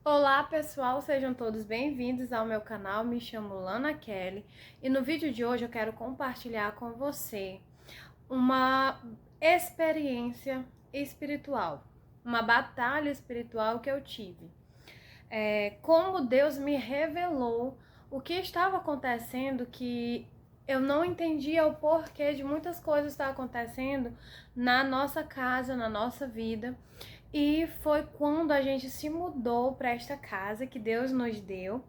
Olá pessoal, sejam todos bem-vindos ao meu canal, me chamo Lana Kelly e no vídeo de hoje eu quero compartilhar com você uma experiência espiritual, uma batalha espiritual que eu tive. Como Deus me revelou o que estava acontecendo, que eu não entendia o porquê de muitas coisas estar acontecendo na nossa casa, na nossa vida. E foi quando a gente se mudou para esta casa que Deus nos deu,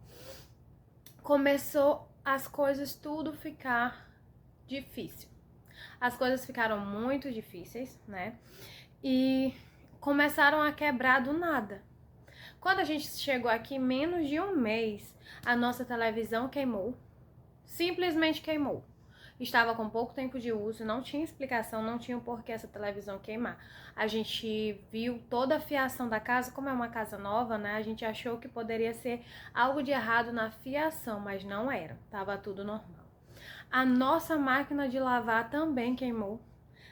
começou as coisas tudo ficar difícil. As coisas ficaram muito difíceis, né? E começaram a quebrar do nada. Quando a gente chegou aqui, menos de um mês, a nossa televisão queimou. Simplesmente queimou. Estava com pouco tempo de uso, não tinha explicação, não tinha o porquê essa televisão queimar. A gente viu toda a fiação da casa, como é uma casa nova, né? A gente achou que poderia ser algo de errado na fiação, mas não era. Tava tudo normal. A nossa máquina de lavar também queimou.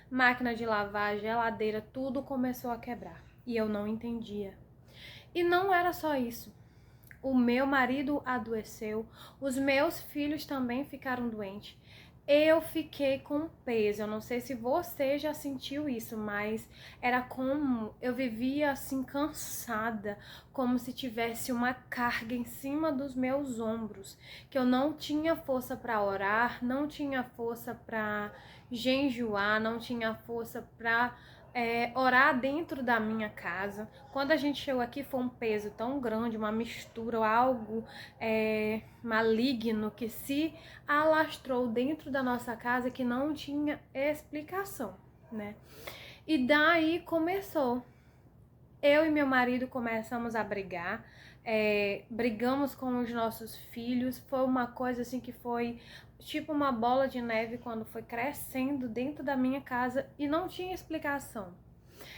Máquina de lavar, geladeira, tudo começou a quebrar. E eu não entendia. E não era só isso. O meu marido adoeceu, os meus filhos também ficaram doentes. Eu fiquei com peso. Eu não sei se você já sentiu isso, mas era como eu vivia assim cansada, como se tivesse uma carga em cima dos meus ombros, que eu não tinha força para orar, não tinha força para jejuar, não tinha força para orar dentro da minha casa. Quando a gente chegou aqui foi um peso tão grande, uma mistura, algo maligno que se alastrou dentro da nossa casa que não tinha explicação, né? E daí começou. Eu e meu marido começamos a brigar, brigamos com os nossos filhos. Foi uma coisa assim que foi tipo uma bola de neve quando foi crescendo dentro da minha casa e não tinha explicação.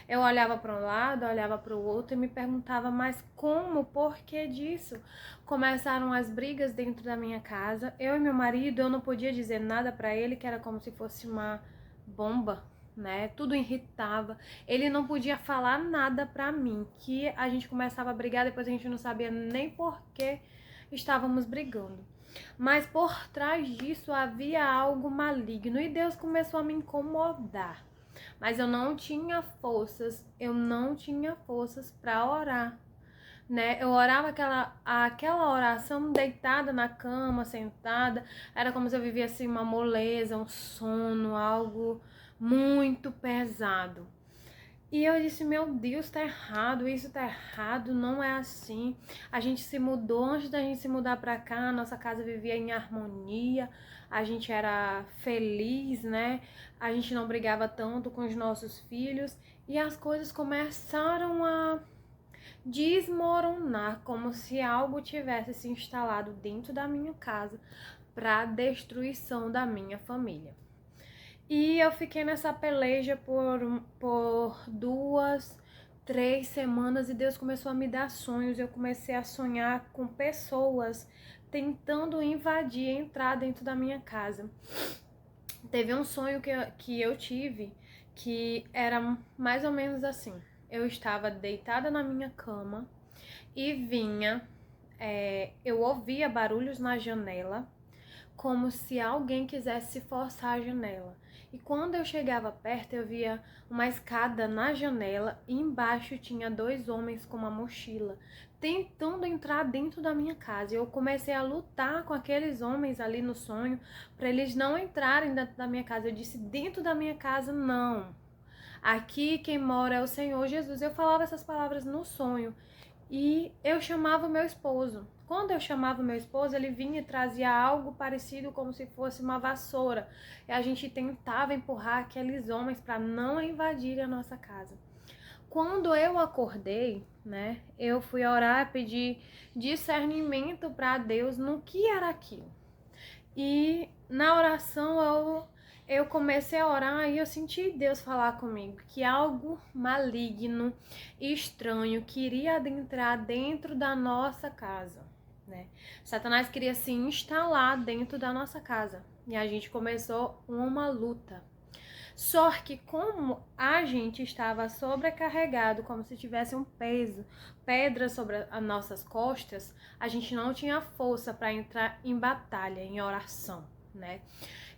Eu olhava para um lado, olhava para o outro e me perguntava, mas como, por que disso? Começaram as brigas dentro da minha casa. Eu e meu marido, eu não podia dizer nada para ele, que era como se fosse uma bomba, né? Tudo irritava. Ele não podia falar nada para mim, que a gente começava a brigar, depois a gente não sabia nem por que estávamos brigando. Mas por trás disso havia algo maligno e Deus começou a me incomodar. Mas eu não tinha forças para orar, né? Eu orava aquela oração deitada na cama, sentada, era como se eu vivesse uma moleza, um sono, algo muito pesado. E eu disse, meu Deus, tá errado, isso tá errado, não é assim. A gente se mudou, antes da gente se mudar pra cá, a nossa casa vivia em harmonia, a gente era feliz, né? A gente não brigava tanto com os nossos filhos e as coisas começaram a desmoronar, como se algo tivesse se instalado dentro da minha casa para destruição da minha família. E eu fiquei nessa peleja por 2, 3 semanas e Deus começou a me dar sonhos. Eu comecei a sonhar com pessoas tentando invadir, entrar dentro da minha casa. Teve um sonho que eu tive que era mais ou menos assim. Eu estava deitada na minha cama e eu ouvia barulhos na janela, como se alguém quisesse forçar a janela. E quando eu chegava perto, eu via uma escada na janela e embaixo tinha 2 homens com uma mochila, tentando entrar dentro da minha casa. E eu comecei a lutar com aqueles homens ali no sonho, para eles não entrarem dentro da minha casa. Eu disse, dentro da minha casa, não. Aqui quem mora é o Senhor Jesus. Eu falava essas palavras no sonho. E eu chamava o meu esposo. Quando eu chamava o meu esposo, ele vinha e trazia algo parecido como se fosse uma vassoura. E a gente tentava empurrar aqueles homens para não invadirem a nossa casa. Quando eu acordei, né, eu fui orar, pedir discernimento para Deus no que era aquilo. E na oração eu comecei a orar e eu senti Deus falar comigo que algo maligno e estranho queria adentrar dentro da nossa casa, né? Satanás queria se instalar dentro da nossa casa e a gente começou uma luta. Só que como a gente estava sobrecarregado, como se tivesse um peso, pedra sobre as nossas costas, a gente não tinha força para entrar em batalha, em oração, né?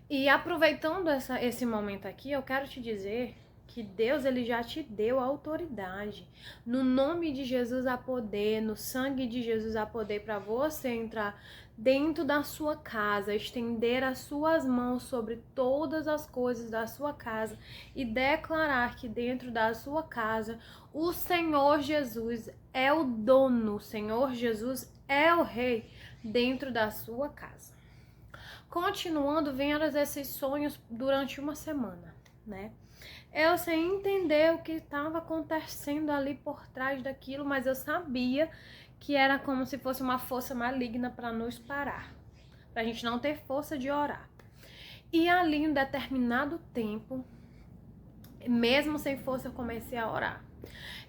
E aproveitando esse momento aqui, eu quero te dizer que Deus, ele já te deu autoridade. No nome de Jesus há poder, no sangue de Jesus há poder para você entrar dentro da sua casa, estender as suas mãos sobre todas as coisas da sua casa e declarar que dentro da sua casa o Senhor Jesus é o dono, o Senhor Jesus é o rei dentro da sua casa. Continuando, vendo esses sonhos durante uma semana, né? Eu sem entender o que estava acontecendo ali por trás daquilo, mas eu sabia que era como se fosse uma força maligna para nos parar, para a gente não ter força de orar. E ali, em determinado tempo, mesmo sem força, eu comecei a orar.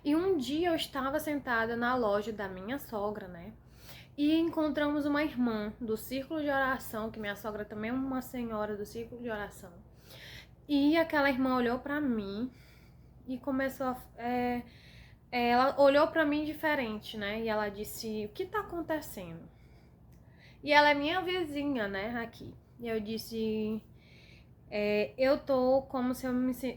E um dia eu estava sentada na loja da minha sogra, né? E encontramos uma irmã do círculo de oração, que minha sogra também é uma senhora do círculo de oração. E aquela irmã olhou pra mim e começou a... ela olhou pra mim diferente, né? E ela disse, o que tá acontecendo? E ela é minha vizinha, né, aqui. E eu disse, eu tô como se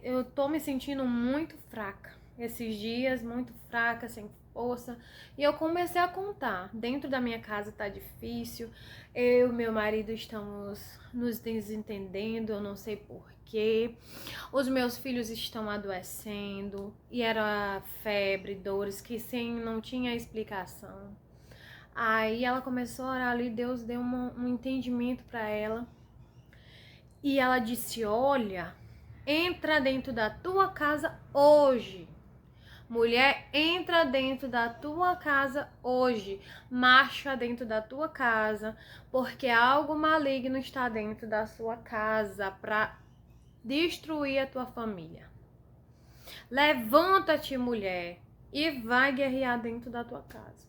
eu tô me sentindo muito fraca. Esses dias, muito fraca, sem força. E eu comecei a contar. Dentro da minha casa tá difícil. Eu e meu marido estamos nos desentendendo, eu não sei porquê. Os meus filhos estão adoecendo. E era febre, dores que não tinha explicação. Aí ela começou a orar ali, Deus deu um entendimento para ela. E ela disse, olha, entra dentro da tua casa hoje. Mulher, entra dentro da tua casa hoje. Marcha dentro da tua casa, porque algo maligno está dentro da sua casa para destruir a tua família. Levanta-te, mulher, e vai guerrear dentro da tua casa.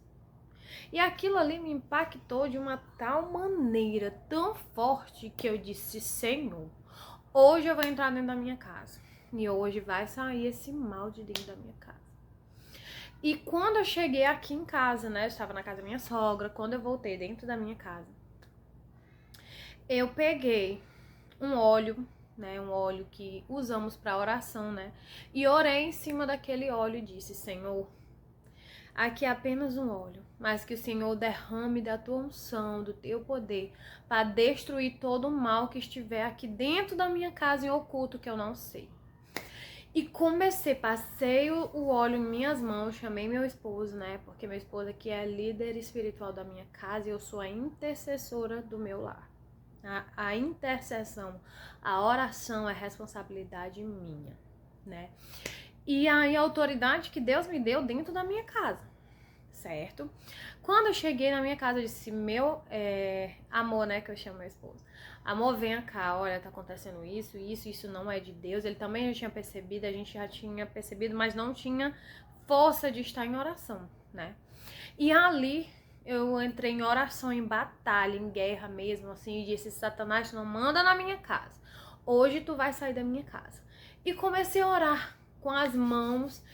E aquilo ali me impactou de uma tal maneira, tão forte, que eu disse, Senhor, hoje eu vou entrar dentro da minha casa. E hoje vai sair esse mal de dentro da minha casa. E quando eu cheguei aqui em casa, né, eu estava na casa da minha sogra, quando eu voltei dentro da minha casa, eu peguei um óleo, né, um óleo que usamos para oração, né, e orei em cima daquele óleo e disse, Senhor, aqui é apenas um óleo, mas que o Senhor derrame da tua unção, do teu poder, para destruir todo o mal que estiver aqui dentro da minha casa em oculto que eu não sei. E passei o óleo em minhas mãos, chamei meu esposo, né? Porque meu esposo aqui é líder espiritual da minha casa e eu sou a intercessora do meu lar. A intercessão, a oração é responsabilidade minha, né? E aí a autoridade que Deus me deu dentro da minha casa, certo? Quando eu cheguei na minha casa, eu disse, meu amor, né, que eu chamo meu esposo, amor, vem cá, olha, tá acontecendo isso não é de Deus. Ele também já tinha percebido, a gente já tinha percebido, mas não tinha força de estar em oração, né? E ali eu entrei em oração, em batalha, em guerra mesmo, assim, e disse, Satanás, não manda na minha casa. Hoje tu vai sair da minha casa. E comecei a orar com as mãos,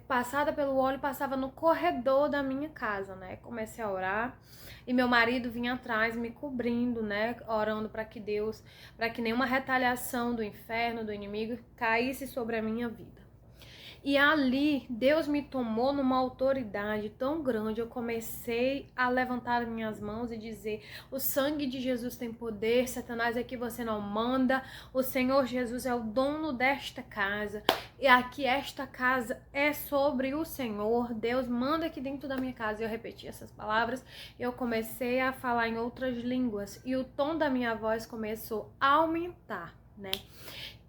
passada pelo óleo, passava no corredor da minha casa, né? Comecei a orar e meu marido vinha atrás me cobrindo, né? Orando para que Deus, para que nenhuma retaliação do inferno, do inimigo, caísse sobre a minha vida. E ali, Deus me tomou numa autoridade tão grande, eu comecei a levantar minhas mãos e dizer, o sangue de Jesus tem poder, Satanás, aqui você não manda, o Senhor Jesus é o dono desta casa, e aqui esta casa é sobre o Senhor, Deus manda aqui dentro da minha casa. E eu repeti essas palavras, eu comecei a falar em outras línguas, e o tom da minha voz começou a aumentar, né?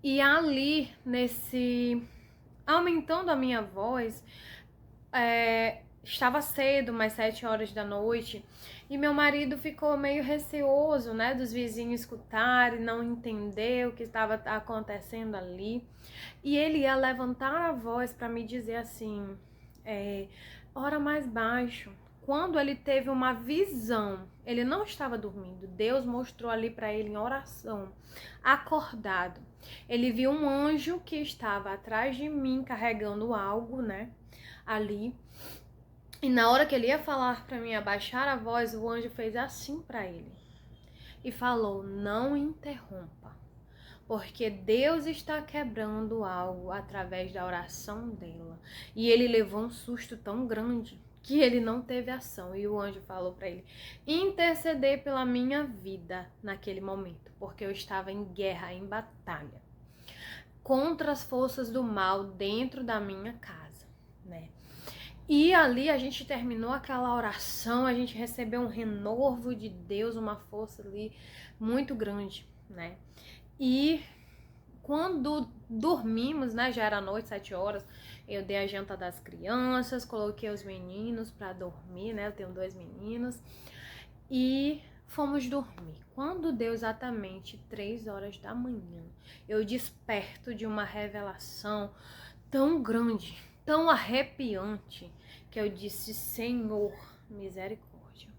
E ali, aumentando a minha voz, estava cedo, mais 7 horas da noite, e meu marido ficou meio receoso, né, dos vizinhos escutarem, não entender o que estava acontecendo ali, e ele ia levantar a voz para me dizer assim, ora mais baixo. Quando ele teve uma visão, ele não estava dormindo, Deus mostrou ali para ele em oração, acordado. Ele viu um anjo que estava atrás de mim carregando algo, né, ali. E na hora que ele ia falar para mim abaixar a voz, o anjo fez assim para ele e falou: não interrompa, porque Deus está quebrando algo através da oração dela. E ele levou um susto tão grande que ele não teve ação. E o anjo falou para ele interceder pela minha vida naquele momento, porque eu estava em guerra, em batalha contra as forças do mal dentro da minha casa, né? E ali a gente terminou aquela oração, a gente recebeu um renovo de Deus, uma força ali muito grande, né? E quando dormimos, né, já era noite, 7 horas, eu dei a janta das crianças, coloquei os meninos para dormir, né? Eu tenho 2 meninos. E fomos dormir. Quando deu exatamente 3 horas da manhã, eu desperto de uma revelação tão grande, tão arrepiante, que eu disse: Senhor, misericórdia.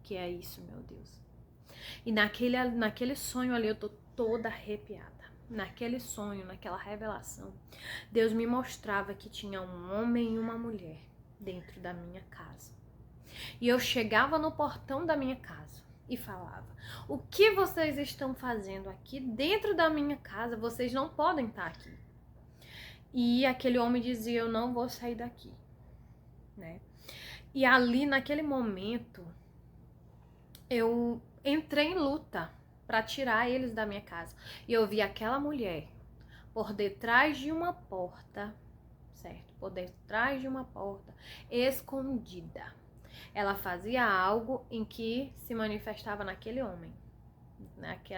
Que é isso, meu Deus. E naquele sonho ali eu tô toda arrepiada. Naquele sonho, naquela revelação, Deus me mostrava que tinha um homem e uma mulher dentro da minha casa. E eu chegava no portão da minha casa e falava: o que vocês estão fazendo aqui dentro da minha casa? Vocês não podem estar aqui. E aquele homem dizia: eu não vou sair daqui, né? E ali, naquele momento, eu entrei em luta para tirar eles da minha casa. E eu vi aquela mulher por detrás de uma porta, certo? Por detrás de uma porta, escondida. Ela fazia algo em que se manifestava naquele homem,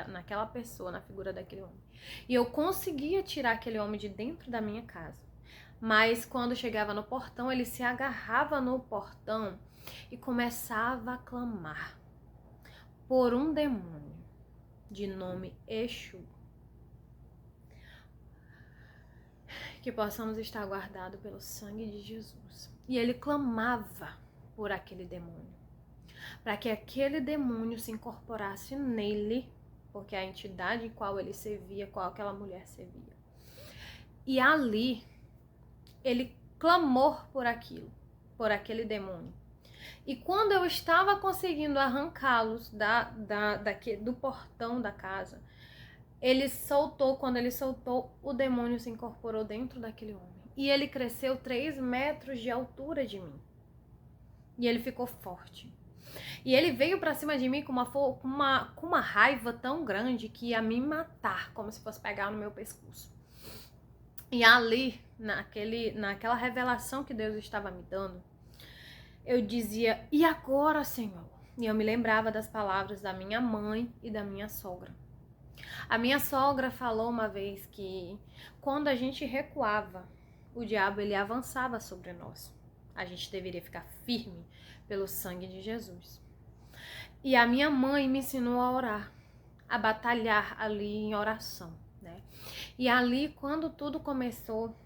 naquela pessoa, na figura daquele homem. E eu conseguia tirar aquele homem de dentro da minha casa. Mas quando chegava no portão, ele se agarrava no portão e começava a clamar por um demônio de nome Exu. Que possamos estar guardados pelo sangue de Jesus. E ele clamava por aquele demônio, para que aquele demônio se incorporasse nele, porque a entidade em qual ele servia, qual aquela mulher servia. E ali, ele clamou por aquilo, por aquele demônio. E quando eu estava conseguindo arrancá-los do portão da casa, quando ele soltou, o demônio se incorporou dentro daquele homem. E ele cresceu 3 metros de altura de mim. E ele ficou forte. E ele veio pra cima de mim com uma raiva tão grande que ia me matar, como se fosse pegar no meu pescoço. E ali, naquela revelação que Deus estava me dando, eu dizia: e agora, Senhor? E eu me lembrava das palavras da minha mãe e da minha sogra. A minha sogra falou uma vez que quando a gente recuava, o diabo ele avançava sobre nós. A gente deveria ficar firme pelo sangue de Jesus. E a minha mãe me ensinou a orar, a batalhar ali em oração, né? E ali, quando tudo começou,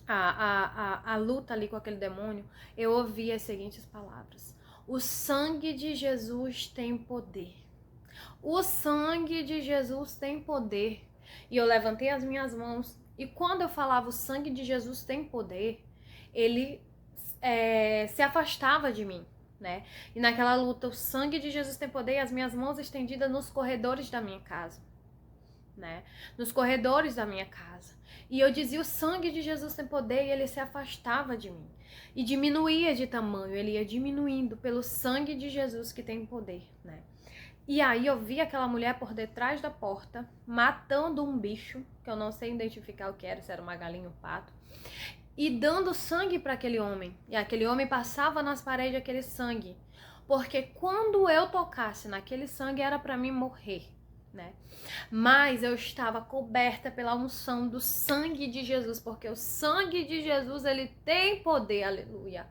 a luta ali com aquele demônio, eu ouvi as seguintes palavras: o sangue de Jesus tem poder. O sangue de Jesus tem poder. E eu levantei as minhas mãos, e quando eu falava o sangue de Jesus tem poder, ele se afastava de mim, né? E naquela luta, o sangue de Jesus tem poder, e as minhas mãos estendidas nos corredores da minha casa, né? Nos corredores da minha casa. E eu dizia: o sangue de Jesus tem poder, e ele se afastava de mim. E diminuía de tamanho, ele ia diminuindo pelo sangue de Jesus que tem poder, né? E aí eu vi aquela mulher por detrás da porta, matando um bicho, que eu não sei identificar o que era, se era uma galinha ou um pato, e dando sangue para aquele homem. E aquele homem passava nas paredes aquele sangue, porque quando eu tocasse naquele sangue era para mim morrer, né? Mas eu estava coberta pela unção do sangue de Jesus, porque o sangue de Jesus, ele tem poder, aleluia.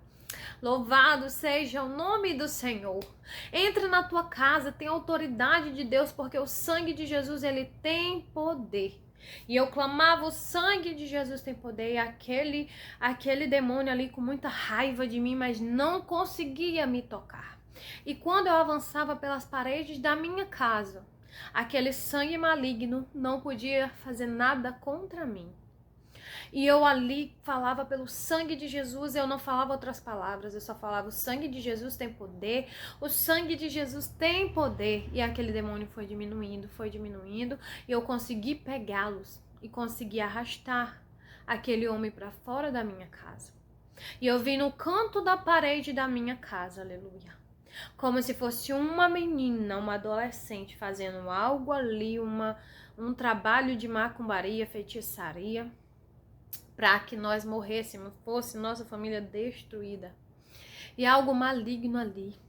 Louvado seja o nome do Senhor. Entre na tua casa, tem autoridade de Deus, porque o sangue de Jesus, ele tem poder. E eu clamava: o sangue de Jesus tem poder. E aquele demônio ali com muita raiva de mim, mas não conseguia me tocar. E quando eu avançava pelas paredes da minha casa, Aquele sangue maligno não podia fazer nada contra mim. E eu ali falava pelo sangue de Jesus, eu não falava outras palavras, eu só falava: o sangue de Jesus tem poder, o sangue de Jesus tem poder. E aquele demônio foi diminuindo, e eu consegui pegá-los e consegui arrastar aquele homem para fora da minha casa. E eu vi no canto da parede da minha casa, aleluia, como se fosse uma menina, uma adolescente fazendo algo ali, um trabalho de macumbaria, feitiçaria, para que nós morrêssemos, fosse nossa família destruída. E algo maligno ali.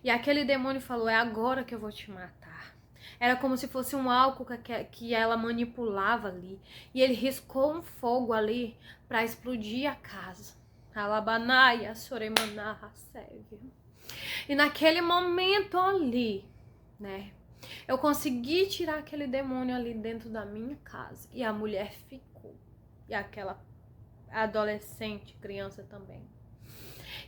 E aquele demônio falou: é agora que eu vou te matar. Era como se fosse um álcool que ela manipulava ali. E ele riscou um fogo ali para explodir a casa. Alabanaia, Soremanaha, Sévia. E naquele momento ali, né, eu consegui tirar aquele demônio ali dentro da minha casa. E a mulher ficou. E aquela adolescente, criança também.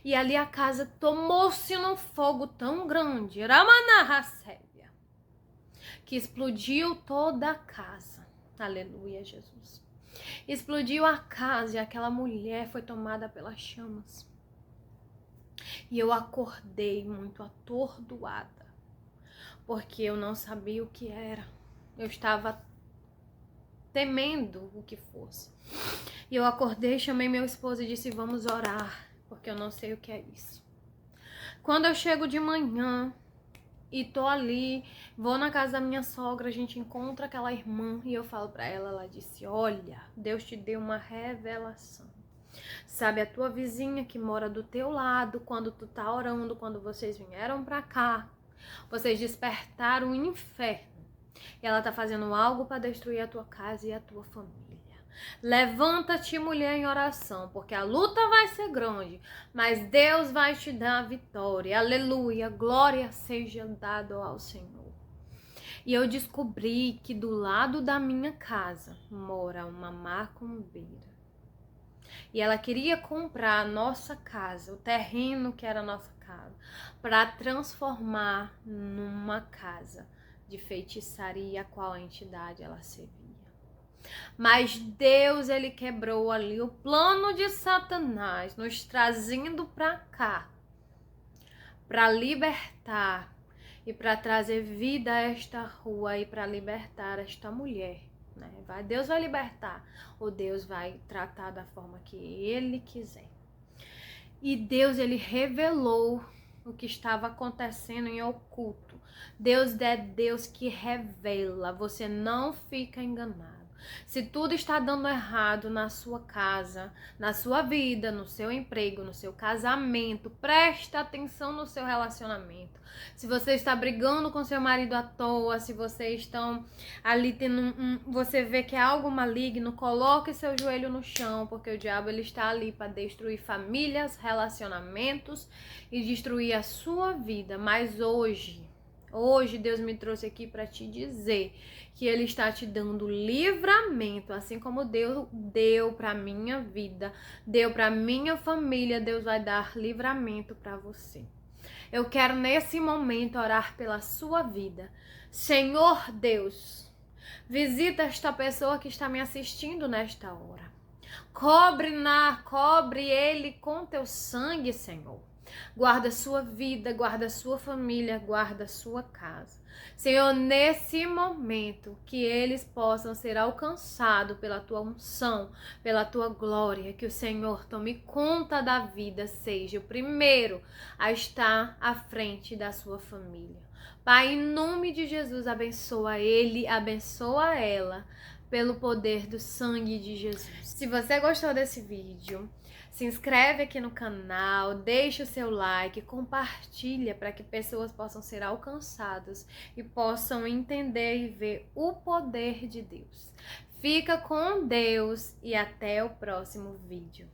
E ali a casa tomou-se num fogo tão grande, Ramanaha, Sévia, que explodiu toda a casa. Aleluia, Jesus. Explodiu a casa e aquela mulher foi tomada pelas chamas. E eu acordei muito atordoada, porque eu não sabia o que era. Eu estava temendo o que fosse. E eu acordei, chamei meu esposo e disse: vamos orar, porque eu não sei o que é isso. Quando eu chego de manhã e tô ali, vou na casa da minha sogra, a gente encontra aquela irmã e eu falo pra ela, ela disse: olha, Deus te deu uma revelação. Sabe, a tua vizinha que mora do teu lado, quando tu tá orando, quando vocês vieram pra cá, vocês despertaram o inferno. E ela tá fazendo algo para destruir a tua casa e a tua família. Levanta-te, mulher, em oração, porque a luta vai ser grande, mas Deus vai te dar a vitória. Aleluia, glória seja dada ao Senhor. E eu descobri que do lado da minha casa mora uma macumbeira. E ela queria comprar a nossa casa, o terreno que era a nossa casa, para transformar numa casa de feitiçaria a qual a entidade ela servia. Mas Deus, ele quebrou ali o plano de Satanás, nos trazendo para cá, para libertar e para trazer vida a esta rua e para libertar esta mulher. Né? Deus vai libertar, ou Deus vai tratar da forma que ele quiser. E Deus, ele revelou o que estava acontecendo em oculto. Deus é Deus que revela, você não fica enganado. Se tudo está dando errado na sua casa, na sua vida, no seu emprego, no seu casamento, presta atenção no seu relacionamento. Se você está brigando com seu marido à toa, se vocês estão ali tendo você vê que é algo maligno, coloque seu joelho no chão, porque o diabo ele está ali para destruir famílias, relacionamentos e destruir a sua vida. Mas hoje Deus me trouxe aqui para te dizer que ele está te dando livramento, assim como Deus deu para minha vida, deu para minha família, Deus vai dar livramento para você. Eu quero nesse momento orar pela sua vida. Senhor Deus, visita esta pessoa que está me assistindo nesta hora. Cobre ele com teu sangue, Senhor. Guarda a sua vida, guarda a sua família, guarda a sua casa. Senhor, nesse momento, que eles possam ser alcançados pela tua unção, pela tua glória, que o Senhor tome conta da vida, seja o primeiro a estar à frente da sua família. Pai, em nome de Jesus, abençoa ele, abençoa ela, pelo poder do sangue de Jesus. Se você gostou desse vídeo, se inscreve aqui no canal, deixa o seu like, compartilha para que pessoas possam ser alcançadas e possam entender e ver o poder de Deus. Fica com Deus e até o próximo vídeo.